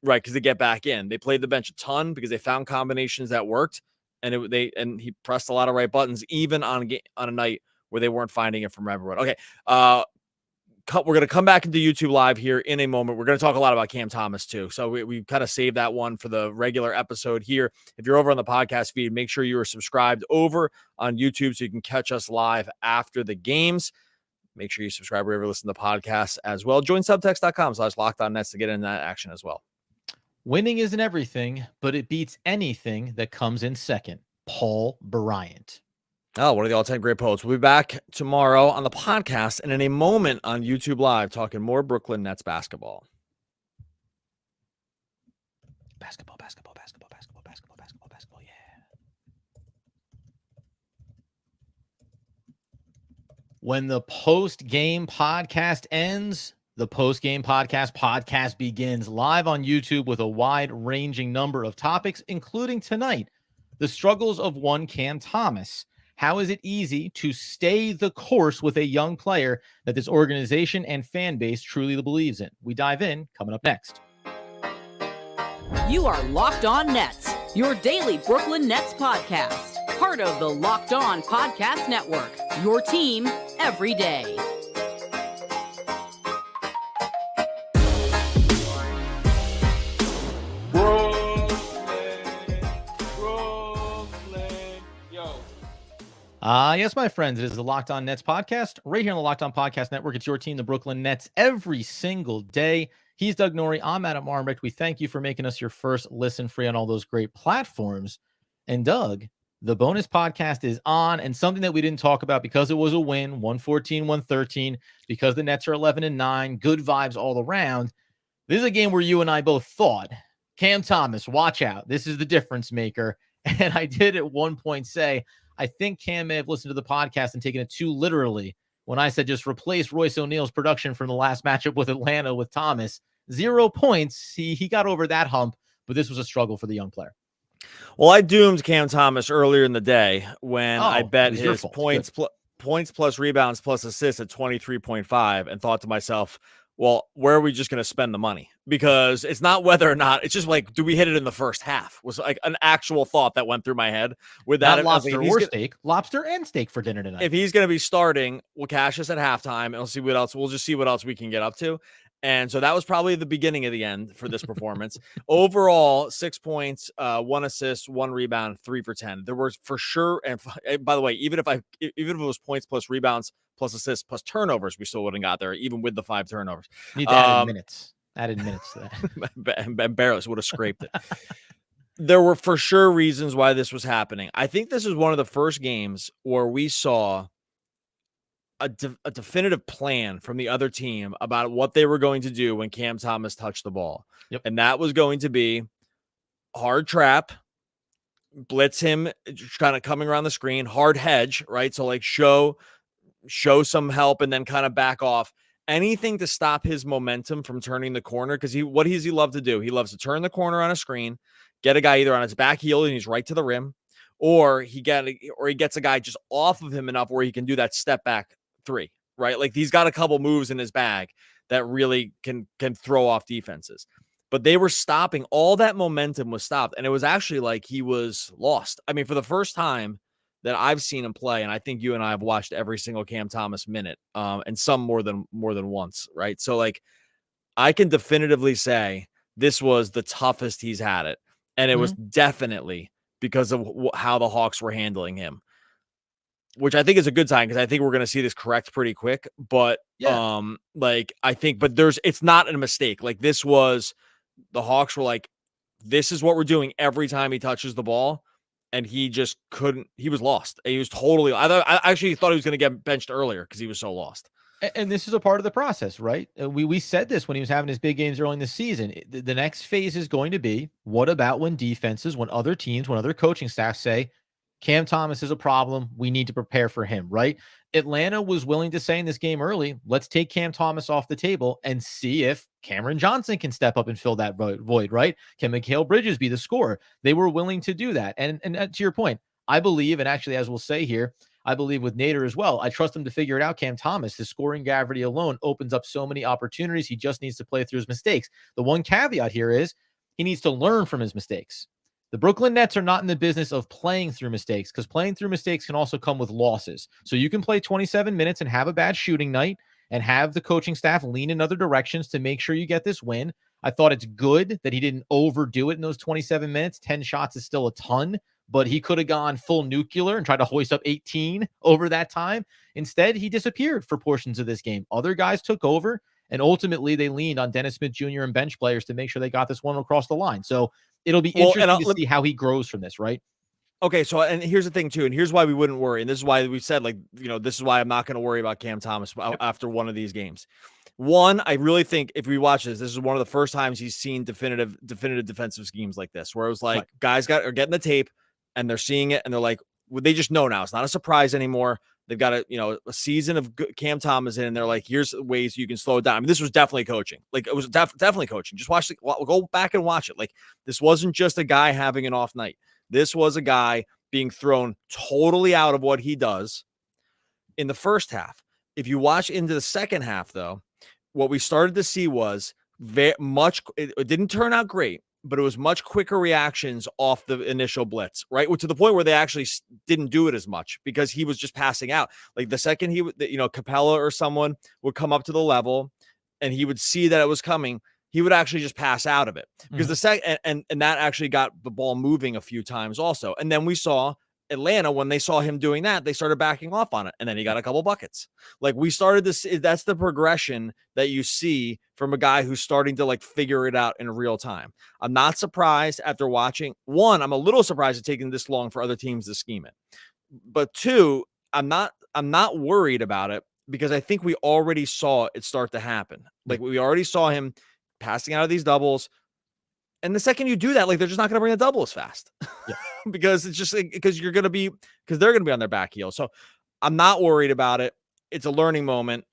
right? Because they get back in. They played the bench a ton because they found combinations that worked, and he pressed a lot of right buttons, even on a night where they weren't finding it from everyone. Okay, we're going to come back into YouTube Live here in a moment. We're going to talk a lot about Cam Thomas too. So we kind of saved that one for the regular episode here. If you're over on the podcast feed, make sure you are subscribed over on YouTube so you can catch us live after the games. Make sure you subscribe wherever you listen to the podcast as well. Join subtext.com/LockedOnNets to get in that action as well. Winning isn't everything, but it beats anything that comes in second. Paul Bryant. Oh, one of the all-time great poets. We'll be back tomorrow on the podcast and in a moment on YouTube Live talking more Brooklyn Nets basketball. Basketball, yeah. When the post-game podcast ends, the post-game podcast begins live on YouTube with a wide-ranging number of topics, including tonight, the struggles of one Cam Thomas. How is it easy to stay the course with a young player that this organization and fan base truly believes in? We dive in, coming up next. You are Locked On Nets, your daily Brooklyn Nets podcast. Part of the Locked On Podcast Network, your team every day. Yes, my friends, it is the Locked On Nets podcast right here on the Locked On Podcast Network. It's your team, the Brooklyn Nets, every single day. He's Doug Norrie. I'm Adam Armbrecht. We thank you for making us your first listen free on all those great platforms. And Doug, the bonus podcast is on, and something that we didn't talk about because it was a win, 114-113, because the Nets are 11-9, good vibes all around. This is a game where you and I both thought, Cam Thomas, watch out. This is the difference maker. And I did at one point say, I think Cam may have listened to the podcast and taken it too literally when I said just replace Royce O'Neal's production from the last matchup with Atlanta with Thomas. 0 points. He got over that hump, but this was a struggle for the young player. Well, I doomed Cam Thomas earlier in the day when I bet his points plus rebounds plus assists at 23.5 and thought to myself, well, where are we just going to spend the money? Because it's not whether or not, it's just like, do we hit it in the first half? Was like an actual thought that went through my head with that. Not lobster or steak, lobster and steak for dinner tonight. If he's going to be starting, we'll cash us at halftime and we'll see what else. We'll just see what else we can get up to. And so that was probably the beginning of the end for this performance. Overall, 6 points, 1 assist, 1 rebound, 3 for 10. There was for sure. And by the way, even if it was points plus rebounds plus assists plus turnovers, we still wouldn't got there, even with the 5 turnovers. Need to add minutes. Added minutes to that. And Barrows would have scraped it. There were for sure reasons why this was happening. I think this is one of the first games where we saw a definitive plan from the other team about what they were going to do when Cam Thomas touched the ball. Yep. And that was going to be hard trap, blitz him, kind of coming around the screen, hard hedge, right? So like show some help and then kind of back off. Anything to stop his momentum from turning the corner, because what does he love to do? He loves to turn the corner on a screen, get a guy either on his back heel and he's right to the rim, or he gets a guy just off of him enough where he can do that step back 3, right? Like he's got a couple moves in his bag that really can throw off defenses. But they were stopping. All that momentum was stopped. And it was actually like he was lost. I mean, for the first time that I've seen him play, and I think you and I have watched every single Cam Thomas minute, and some more than once, right? So like I can definitively say this was the toughest he's had it. And it was definitely because of how the Hawks were handling him, which I think is a good sign, because I think we're going to see this correct pretty quick. But it's not a mistake. Like this was, the Hawks were like, this is what we're doing every time he touches the ball. And he just couldn't, he was lost. He was totally, I actually thought he was going to get benched earlier because he was so lost. And this is a part of the process, right? We said this when he was having his big games early in the season. The next phase is going to be, what about when defenses, when other teams, when other coaching staff say, Cam Thomas is a problem, we need to prepare for him, right? Atlanta was willing to say in this game early, let's take Cam Thomas off the table and see if Cameron Johnson can step up and fill that void, right? Can Mikal Bridges be the scorer? They were willing to do that. And to your point, I believe, and actually, as we'll say here, I believe with Nader as well, I trust him to figure it out. Cam Thomas, his scoring gravity alone opens up so many opportunities. He just needs to play through his mistakes. The one caveat here is he needs to learn from his mistakes. The Brooklyn Nets are not in the business of playing through mistakes, because playing through mistakes can also come with losses. So you can play 27 minutes and have a bad shooting night and have the coaching staff lean in other directions to make sure you get this win. I thought it's good that he didn't overdo it in those 27 minutes. 10 shots is still a ton, but he could have gone full nuclear and tried to hoist up 18 over that time. Instead, he disappeared for portions of this game. Other guys took over, and ultimately they leaned on Dennis Smith Jr. and bench players to make sure they got this one across the line. So it'll be interesting to see how he grows from this, right? Okay, so and here's the thing too, and here's why we wouldn't worry, and this is why we said, like, this is why I'm not going to worry about Cam Thomas after one of these games. One, I really think if we watch this is one of the first times he's seen definitive defensive schemes like this, where it was like guys are getting the tape and they're seeing it and they're like, they just know now. It's not a surprise anymore. They've got a season of Cam Thomas in, and they're like, here's ways you can slow it down. I mean, this was definitely coaching. Like, it was definitely coaching. Just go back and watch it. Like, this wasn't just a guy having an off night. This was a guy being thrown totally out of what he does in the first half. If you watch into the second half, though, what we started to see was it didn't turn out great, but it was much quicker reactions off the initial blitz, right? To the point where they actually didn't do it as much because he was just passing out. Like, the second Capella or someone would come up to the level and he would see that it was coming, he would actually just pass out of it because the second, and that actually got the ball moving a few times also. And then we saw Atlanta, when they saw him doing that, they started backing off on it, and then he got a couple buckets. Like, we started to see, that's the progression that you see from a guy who's starting to like figure it out in real time. I'm not surprised after watching. One, I'm a little surprised it's taking this long for other teams to scheme it, but two, I'm not worried about it because I think we already saw it start to happen. Like, we already saw him passing out of these doubles. And the second you do that, like, they're just not going to bring a double as fast. Yeah. Because it's just because they're going to be on their back heel. So I'm not worried about it. It's a learning moment.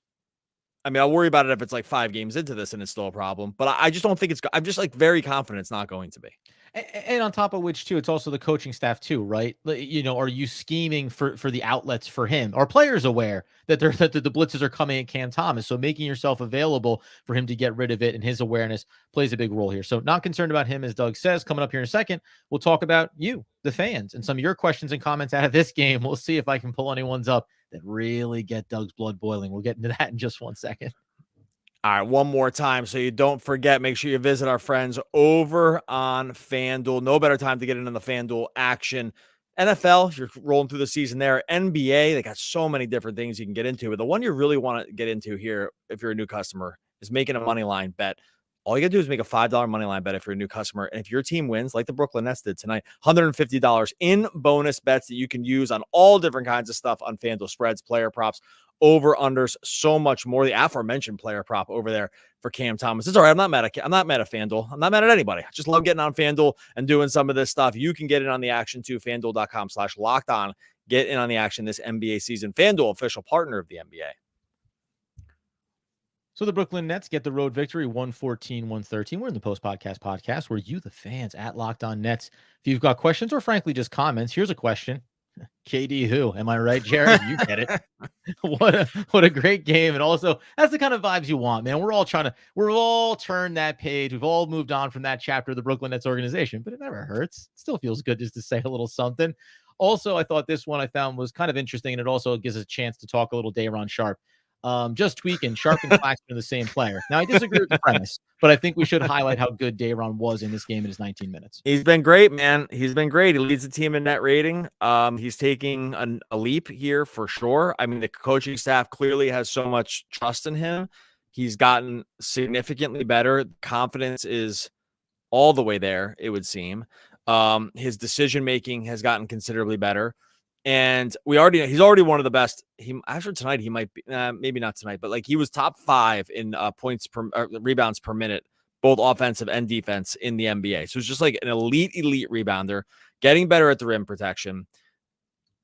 I mean, I'll worry about it if it's like 5 games into this and it's still a problem, but I just don't think I'm just like very confident it's not going to be. And on top of which, too, it's also the coaching staff, too, right? Are you scheming for the outlets for him? Are players aware that the blitzes are coming at Cam Thomas? So making yourself available for him to get rid of it, and his awareness plays a big role here. So not concerned about him, as Doug says. Coming up here in a second, we'll talk about you, the fans, and some of your questions and comments out of this game. We'll see if I can pull anyone's up that really get Doug's blood boiling. We'll get into that in just 1 second. All right, one more time, so you don't forget, make sure you visit our friends over on FanDuel. No better time to get into the FanDuel action. NFL, if you're rolling through the season there. NBA, they got so many different things you can get into. But the one you really want to get into here, if you're a new customer, is making a money line bet. All you got to do is make a $5 money line bet if you're a new customer. And if your team wins, like the Brooklyn Nets did tonight, $150 in bonus bets that you can use on all different kinds of stuff on FanDuel: spreads, player props, over-unders, so much more. The aforementioned player prop over there for Cam Thomas. It's all right. I'm not mad at FanDuel. I'm not mad at anybody. I just love getting on FanDuel and doing some of this stuff. You can get in on the action too. FanDuel.com/lockedon. Get in on the action this NBA season. FanDuel, official partner of the NBA. So the Brooklyn Nets get the road victory, 114-113. We're in the post-podcast podcast where you, the fans, at Locked On Nets, if you've got questions or frankly just comments, here's a question. KD who? Am I right, Jared? You get it. What a great game. And also, that's the kind of vibes you want, man. We're all turned that page. We've all moved on from that chapter of the Brooklyn Nets organization, but it never hurts. It still feels good just to say a little something. Also, I thought this one I found was kind of interesting, and it also gives us a chance to talk a little Day'Ron Sharpe. Just tweaking, Sharpe and Claxton are the same player. Now, I disagree with the premise, but I think we should highlight how good Day'Ron was in this game in his 19 minutes. He's been great, man. He's been great. He leads the team in net rating. He's taking a leap here for sure. I mean, the coaching staff clearly has so much trust in him. He's gotten significantly better. Confidence is all the way there, it would seem. His decision-making has gotten considerably better. And he's already one of the best. After tonight, he might be, maybe not tonight, but like he was top 5 in rebounds per minute, both offensive and defense in the NBA. So it's just like an elite rebounder, getting better at the rim protection.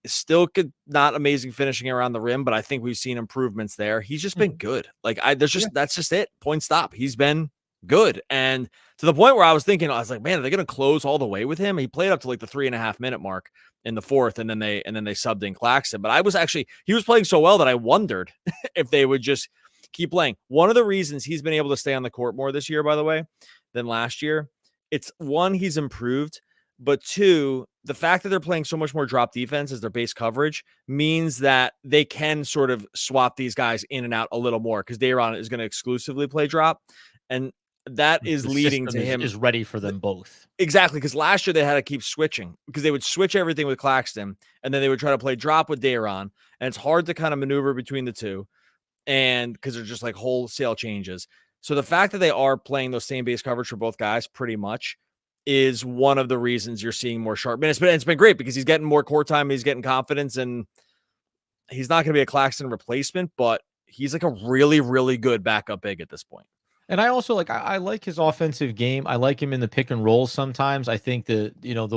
Still not amazing finishing around the rim, but I think we've seen improvements there. He's just been good. Like that's just it. Point stop. He's been good. And to the point where I was thinking, I was like, man, are they going to close all the way with him? He played up to like the 3.5 minute mark in the fourth, and then they subbed in Claxton. But he was playing so well that I wondered if they would just keep playing. One of the reasons he's been able to stay on the court more this year, by the way, than last year, it's one, he's improved, but two, the fact that they're playing so much more drop defense as their base coverage means that they can sort of swap these guys in and out a little more, because Day'Ron is going to exclusively play drop. And that is leading to him is ready for them both. Exactly. Because last year they had to keep switching, because they would switch everything with Claxton and then they would try to play drop with Day'Ron. And it's hard to kind of maneuver between the two. And because they're just like wholesale changes. So the fact that they are playing those same base coverage for both guys pretty much is one of the reasons you're seeing more Sharpe minutes. But it's been great because he's getting more court time. He's getting confidence, and he's not going to be a Claxton replacement, but he's like a really, really good backup big at this point. And I also I like his offensive game. I like him in the pick and roll sometimes. I think the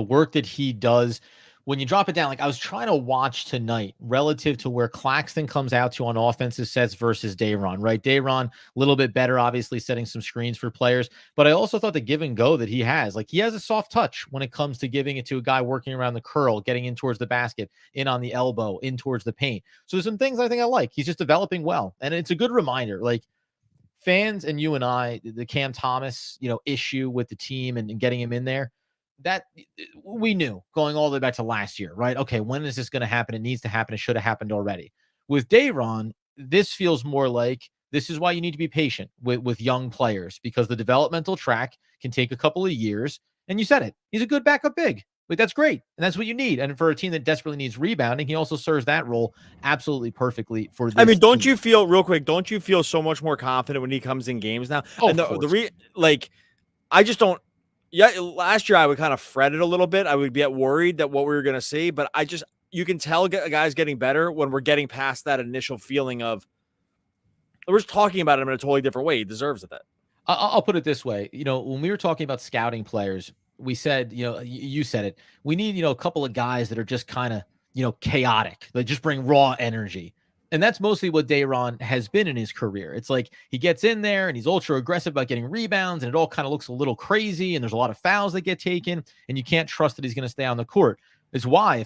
work that he does when you drop it down, like I was trying to watch tonight relative to where Claxton comes out to on offensive sets versus Day'Ron, right? Day'Ron, a little bit better, obviously setting some screens for players, but I also thought the give and go that he has a soft touch when it comes to giving it to a guy working around the curl, getting in towards the basket, in on the elbow, in towards the paint. So there's some things I think I like. He's just developing well. And it's a good reminder, like fans and you and I, the Cam Thomas, issue with the team and getting him in there, that we knew going all the way back to last year, right? Okay, when is this going to happen? It needs to happen. It should have happened already. With Day'Ron, this feels more like this is why you need to be patient with young players, because the developmental track can take a couple of years. And you said it. He's a good backup big. Like, that's great. And that's what you need. And for a team that desperately needs rebounding, he also serves that role absolutely perfectly for this. I mean, don't you feel so much more confident when he comes in games now? Oh, and I just don't. Yeah, last year I would kind of fret it a little bit. I would get worried that what we were going to see, but you can tell a guy's getting better when we're getting past that initial feeling of we're just talking about him in a totally different way. He deserves it. I'll put it this way. When we were talking about scouting players, we said, you said it. We need, a couple of guys that are just kind of, chaotic. They just bring raw energy. And that's mostly what Day'Ron has been in his career. It's like he gets in there and he's ultra aggressive about getting rebounds, and it all kind of looks a little crazy. And there's a lot of fouls that get taken, and you can't trust that he's going to stay on the court. It's why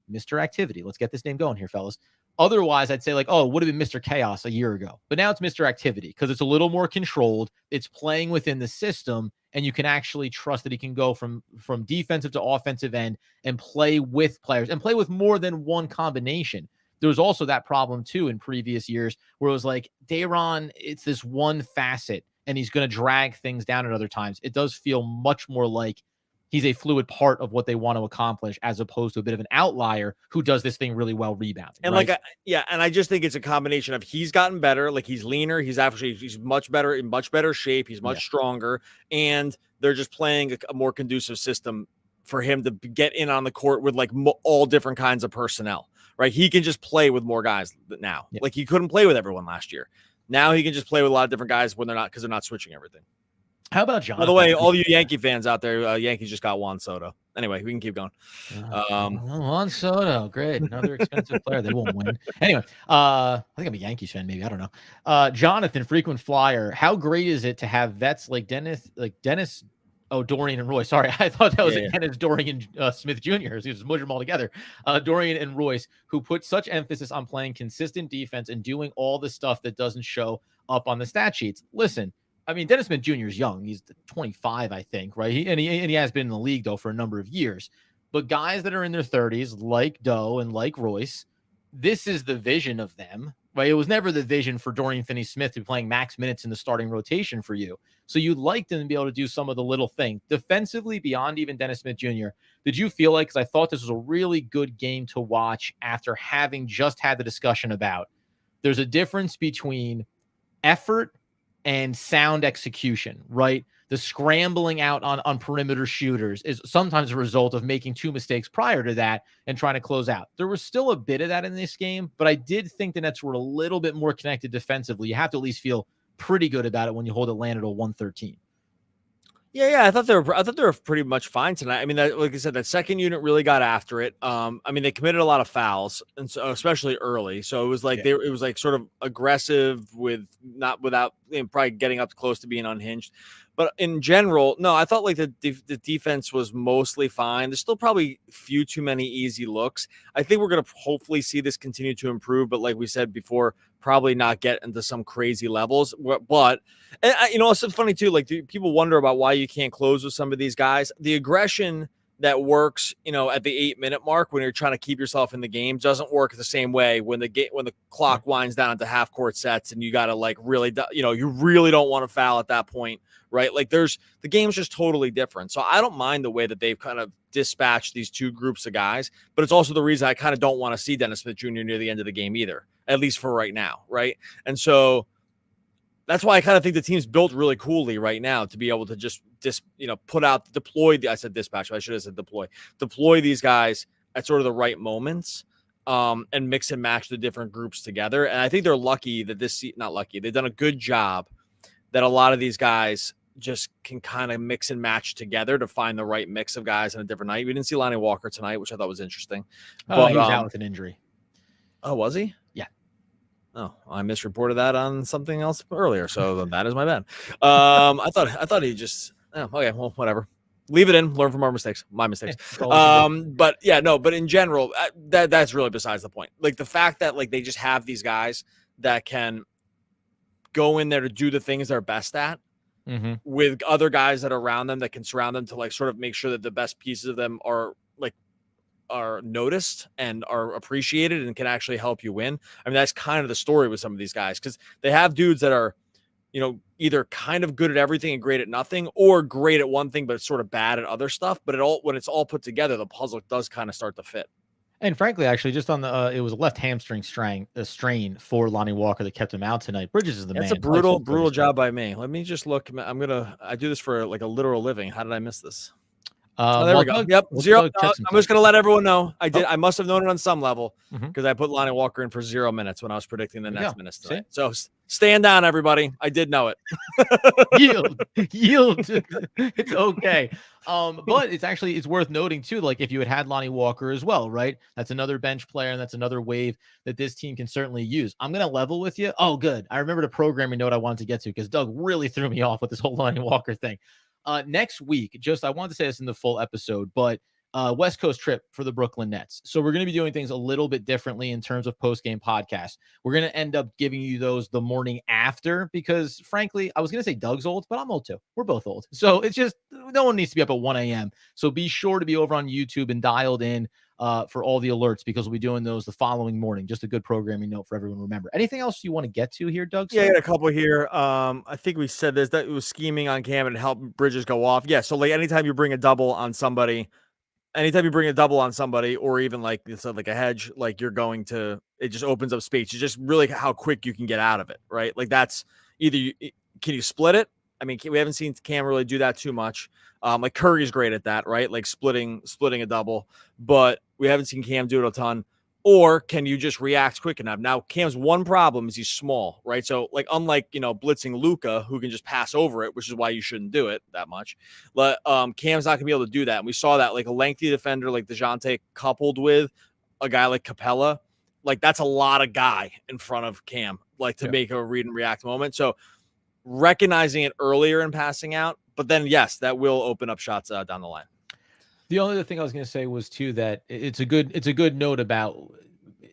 Mr. Activity, let's get this name going here, fellas. Otherwise, I'd say it would have been Mr. Chaos a year ago. But now it's Mr. Activity because it's a little more controlled. It's playing within the system, and you can actually trust that he can go from defensive to offensive end and play with players and play with more than one combination. There was also that problem, too, in previous years where it was like Day'Ron, it's this one facet, and he's going to drag things down at other times. It does feel much more like he's a fluid part of what they want to accomplish, as opposed to a bit of an outlier who does this thing really well rebounding. And right? And I just think it's a combination of he's gotten better, like he's leaner, he's much better, in much better shape, he's much stronger, and they're just playing a more conducive system for him to get in on the court with all different kinds of personnel, right? He can just play with more guys now. Yeah. Like he couldn't play with everyone last year. Now he can just play with a lot of different guys when because they're not switching everything. How about Jonathan? By the way, all you Yankee fans out there, Yankees just got Juan Soto. Anyway, we can keep going. Juan Soto, great. Another expensive player. They won't win. Anyway, I think I'm a Yankees fan, maybe. I don't know. Jonathan, frequent flyer. How great is it to have vets like Dennis, Dorian and Royce. Sorry, I thought that was Dennis, Dorian, Smith Jr. He was mush them all together. Dorian and Royce, who put such emphasis on playing consistent defense and doing all the stuff that doesn't show up on the stat sheets. Listen, I mean, Dennis Smith Jr. is young. He's 25, I think, right? He has been in the league, though, for a number of years. But guys that are in their 30s, like Doe and like Royce, this is the vision of them, right? It was never the vision for Dorian Finney-Smith to be playing max minutes in the starting rotation for you. So you'd like them to be able to do some of the little things. Defensively, beyond even Dennis Smith Jr., did you feel like, because I thought this was a really good game to watch after having just had the discussion about, there's a difference between effort and sound execution, right? The scrambling out on perimeter shooters is sometimes a result of making two mistakes prior to that and trying to close out. There was still a bit of that in this game, but I did think the Nets were a little bit more connected defensively. You have to at least feel pretty good about it when you hold Atlanta to 113. Yeah, I thought they were pretty much fine tonight. I mean, like I said, that second unit really got after it. I mean, they committed a lot of fouls, and so especially early. So it was like it was like sort of aggressive without probably getting up close to being unhinged. But in general, no, I thought like the defense was mostly fine. There's still probably too many easy looks. I think we're going to hopefully see this continue to improve. But like we said before, probably not get into some crazy levels. But it's funny too. Like people wonder about why you can't close with some of these guys. The aggression that works, at the 8-minute mark when you're trying to keep yourself in the game doesn't work the same way when the clock winds down into half court sets and you got to you really don't want to foul at that point, right? Like the game's just totally different. So I don't mind the way that they've kind of dispatched these two groups of guys, but it's also the reason I kind of don't want to see Dennis Smith Jr. near the end of the game either, at least for right now, right? And so that's why I kind of think the team's built really coolly right now to be able to just I said dispatch, I should have said deploy these guys at sort of the right moments and mix and match the different groups together. And I think they're lucky that they've done a good job that a lot of these guys just can kind of mix and match together to find the right mix of guys on a different night. We didn't see Lonnie Walker tonight, which I thought was interesting. But he was out with an injury. Oh, was he? Yeah. Oh, I misreported that on something else earlier, so that is my bad. I thought he just. Oh, okay, well, whatever. Leave it in. Learn from our mistakes. My mistakes. But yeah, no. But in general, that's really besides the point. Like the fact that like they just have these guys that can go in there to do the things they're best at, with other guys that are around them that can surround them to like sort of make sure that the best pieces of them are noticed and are appreciated and can actually help you win. I mean, that's kind of the story with some of these guys, because they have dudes that are, either kind of good at everything and great at nothing, or great at one thing but sort of bad at other stuff. But when it's all put together, the puzzle does kind of start to fit. And frankly, actually, just on the it was a left hamstring strain for Lonnie Walker that kept him out tonight. Bridges is the man. That's a brutal job by me. Let me just look. I do this for like a literal living. How did I miss this? There we go. Yep, 0. I'm just going to let everyone know. I must have known it on some level, because I put Lonnie Walker in for 0 minutes when I was predicting the Nets minutes tonight. So stand down, everybody. I did know it. Yield. It's okay. But it's worth noting too, like if you had Lonnie Walker as well, right? That's another bench player, and that's another wave that this team can certainly use. I'm going to level with you. Oh, good. I remember the programming note I wanted to get to, because Doug really threw me off with this whole Lonnie Walker thing. Next week, I wanted to say this in the full episode, but West Coast trip for the Brooklyn Nets. So we're going to be doing things a little bit differently in terms of post-game podcasts. We're going to end up giving you those the morning after, because frankly, I was going to say Doug's old, but I'm old too. We're both old. So it's just, no one needs to be up at 1 a.m. So be sure to be over on YouTube and dialed in for all the alerts, because we'll be doing those the following morning. Just a good programming note for everyone to remember. Anything else you want to get to here, Doug? Yeah, I got a couple here. I think we said this, that it was scheming on Cam and help Bridges go off. Yeah, so like anytime you bring a double on somebody, or even like it's like a hedge, like it just opens up space. It's just really how quick you can get out of it, right? Like that's either can you split it? I mean, we haven't seen Cam really do that too much. Like Curry's great at that, right? Like splitting a double, but we haven't seen Cam do it a ton. Or can you just react quick enough? Now, Cam's one problem is he's small, right? So, like, unlike, blitzing Luka, who can just pass over it, which is why you shouldn't do it that much. But Cam's not going to be able to do that. And we saw that, like, a lengthy defender like DeJounte coupled with a guy like Capella, like, that's a lot of guy in front of Cam, like, to make a read and react moment. So, recognizing it earlier and passing out, but then, yes, that will open up shots down the line. The only other thing I was going to say was too that it's a good note about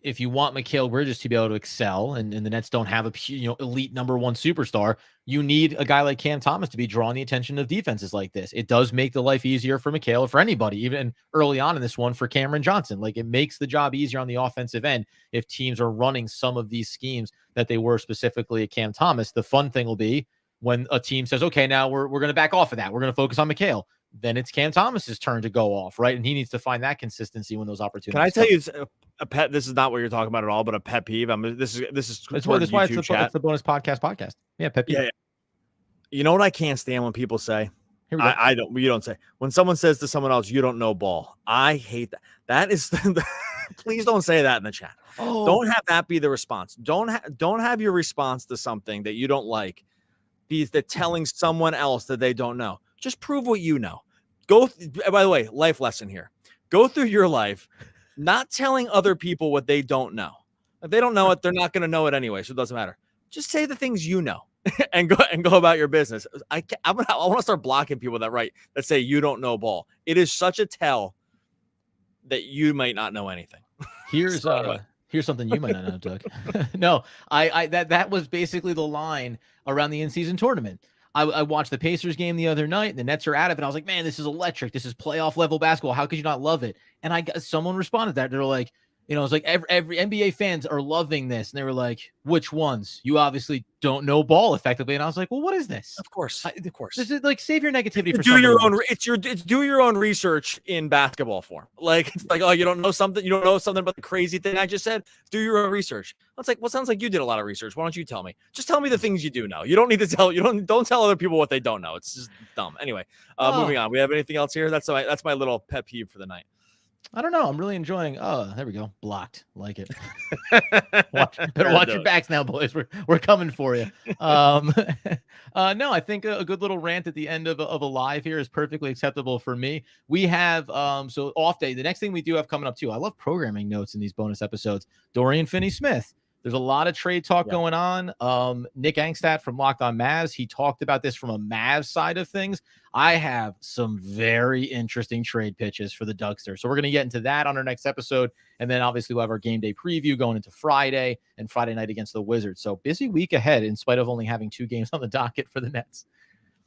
if you want Mikal Bridges to be able to excel, and the Nets don't have a elite number one superstar, you need a guy like Cam Thomas to be drawing the attention of defenses like this. It does make the life easier for Mikal, or for anybody, even early on in this one for Cameron Johnson. Like, it makes the job easier on the offensive end if teams are running some of these schemes that they were specifically at Cam Thomas. The fun thing will be when a team says, okay, now we're going to back off of that. We're going to focus on Mikal. Then it's Cam Thomas's turn to go off, right? And he needs to find that consistency when those opportunities. Can I tell you a pet? This is not what you're talking about at all, but a pet peeve. This is. That's why it's the bonus podcast. Yeah, pet peeve. Yeah. You know what I can't stand when people say, I don't. You don't say when someone says to someone else, "You don't know ball." I hate that. That is. Please don't say that in the chat. Oh. Don't have that be the response. Don't have your response to something that you don't like be that telling someone else that they don't know. Just prove what you know. By the way, life lesson here. Go through your life not telling other people what they don't know. If they don't know it, they're not going to know it anyway, so it doesn't matter. Just say the things you know and go about your business. I want to start blocking people that say you don't know ball. It is such a tell that you might not know anything. Here's something you might not know, Doug. No, that was basically the line around the in-season tournament. I watched the Pacers game the other night. The Nets are out of it. I was like, man, this is electric. This is playoff level basketball. How could you not love it? And someone responded that. They're like, it's like every NBA fans are loving this. And they were like, which ones? You obviously don't know ball effectively. And I was like, well, what is this? Of course. This is like, save your negativity for do your own. It's do your own research in basketball form. Like, it's like, oh, you don't know something. You don't know something about the crazy thing I just said. Do your own research. It's like, well, sounds like you did a lot of research. Why don't you tell me? Just tell me the things you do know. You don't need to tell. Don't tell other people what they don't know. It's just dumb. Anyway, moving on. We have anything else here? That's my little pet peeve for the night. I don't know. I'm really enjoying. Oh, there we go. Blocked. Like it. Better watch your backs now, boys. We're coming for you. No, I think a good little rant at the end of a live here is perfectly acceptable for me. We have so off day. The next thing we do have coming up too. I love programming notes in these bonus episodes. Dorian Finney-Smith. There's a lot of trade talk going on. Nick Angstadt from Locked On Mavs, he talked about this from a Mavs side of things. I have some very interesting trade pitches for the Dugster. So we're going to get into that on our next episode. And then obviously we'll have our game day preview going into Friday and Friday night against the Wizards. So busy week ahead in spite of only having 2 games on the docket for the Nets.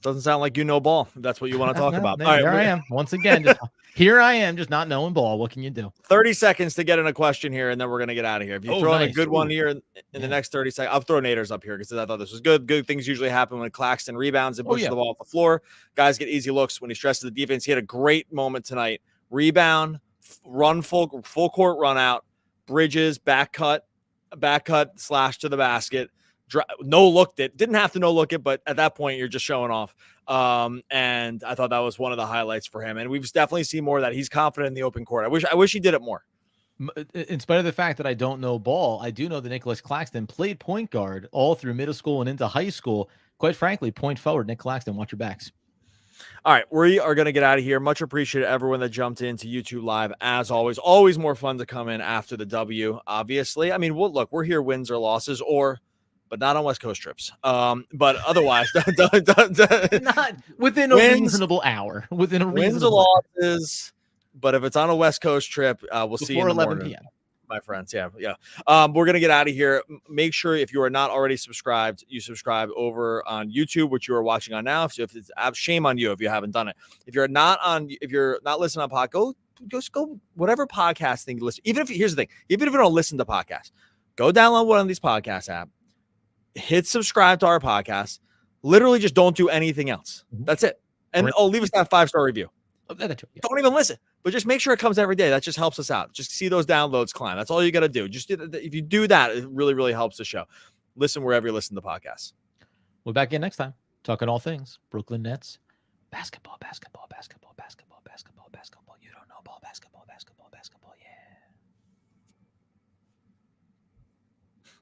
Doesn't sound like you know ball. That's what you want to talk about. All right, I am. Once again, here I am, just not knowing ball. What can you do? 30 seconds to get in a question here, and then we're going to get out of here. If you throw in a good one here in the next 30 seconds, I'll throw Naders up here because I thought this was good. Good things usually happen when Claxton rebounds and pushes the ball off the floor. Guys get easy looks when he stresses the defense. He had a great moment tonight. Rebound, run full court run out, Bridges, back cut slash to the basket. No looked it. Didn't have to no look it, but at that point you're just showing off. And I thought that was one of the highlights for him. And we've definitely seen more of that. He's confident in the open court. I wish he did it more. In spite of the fact that I don't know ball, I do know that Nicholas Claxton played point guard all through middle school and into high school. Quite frankly, point forward, Nick Claxton, watch your backs. All right, we are going to get out of here. Much appreciated everyone that jumped into YouTube Live. As always more fun to come in after the W, obviously. I mean, we're here wins or losses but not on West Coast trips. But otherwise, not within a reasonable hour. Within a reasonable losses. But if it's on a West Coast trip, we'll see you in the 11 morning, p.m. My friends. Yeah. We're going to get out of here. Make sure if you are not already subscribed, you subscribe over on YouTube, which you are watching on now. So if it's shame on you if you haven't done it. If you're not listening on podcast, go whatever podcast thing you listen. Here's the thing, even if you don't listen to podcasts, go download one of these podcast apps. Hit subscribe to our podcast. Literally just don't do anything else. That's it. And leave us that 5-star review. Don't even listen, but just make sure it comes every day. That just helps us out. Just see those downloads climb. That's all you got to do. Just if you do that, it really, really helps the show. Listen wherever you listen to podcasts. We'll be back in next time, talking all things Brooklyn Nets, basketball. You don't know ball, basketball.